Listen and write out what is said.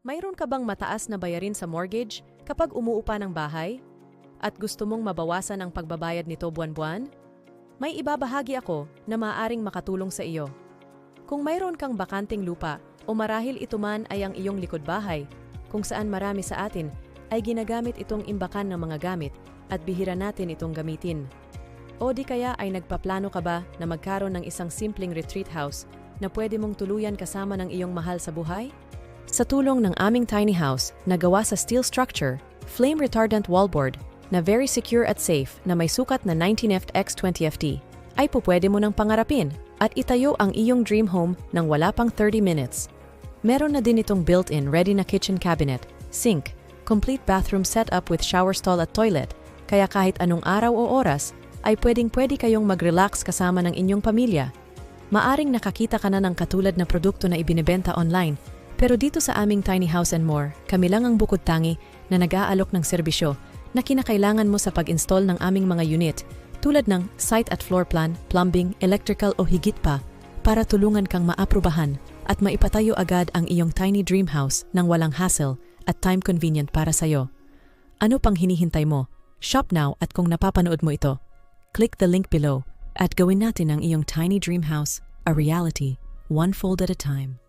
Mayroon ka bang mataas na bayarin sa mortgage kapag umuupa ng bahay? At gusto mong mabawasan ang pagbabayad nito buwan-buwan? May ibabahagi ako na maaaring makatulong sa iyo. Kung mayroon kang bakanting lupa o marahil ito man ay ang iyong likod bahay, kung saan marami sa atin ay ginagamit itong imbakan ng mga gamit at bihira natin itong gamitin. O di kaya ay nagpaplano ka ba na magkaroon ng isang simpleng retreat house na pwede mong tuluyan kasama ng iyong mahal sa buhay? Sa tulong ng aming tiny house na gawa sa steel structure, flame retardant wallboard, na very secure at safe na may sukat na 19ft x 20ft, ay pupwede mo ng pangarapin at itayo ang iyong dream home ng wala pang 30 minutes. Meron na din itong built-in ready na kitchen cabinet, sink, complete bathroom setup with shower stall at toilet, kaya kahit anong araw o oras, ay pwedeng-pwede kayong mag-relax kasama ng inyong pamilya. Maaring nakakita ka na ng katulad na produkto na ibinebenta online, pero dito sa aming Tiny House and More, kami lang ang bukod tangi na nag-aalok ng serbisyo na kinakailangan mo sa pag-install ng aming mga unit, tulad ng site at floor plan, plumbing, electrical o higit pa, para tulungan kang maaprubahan at maipatayo agad ang iyong tiny dream house ng walang hassle at time convenient para sa'yo. Ano pang hinihintay mo? Shop now at kung napapanood mo ito, click the link below at gawin natin ang iyong tiny dream house a reality, one fold at a time.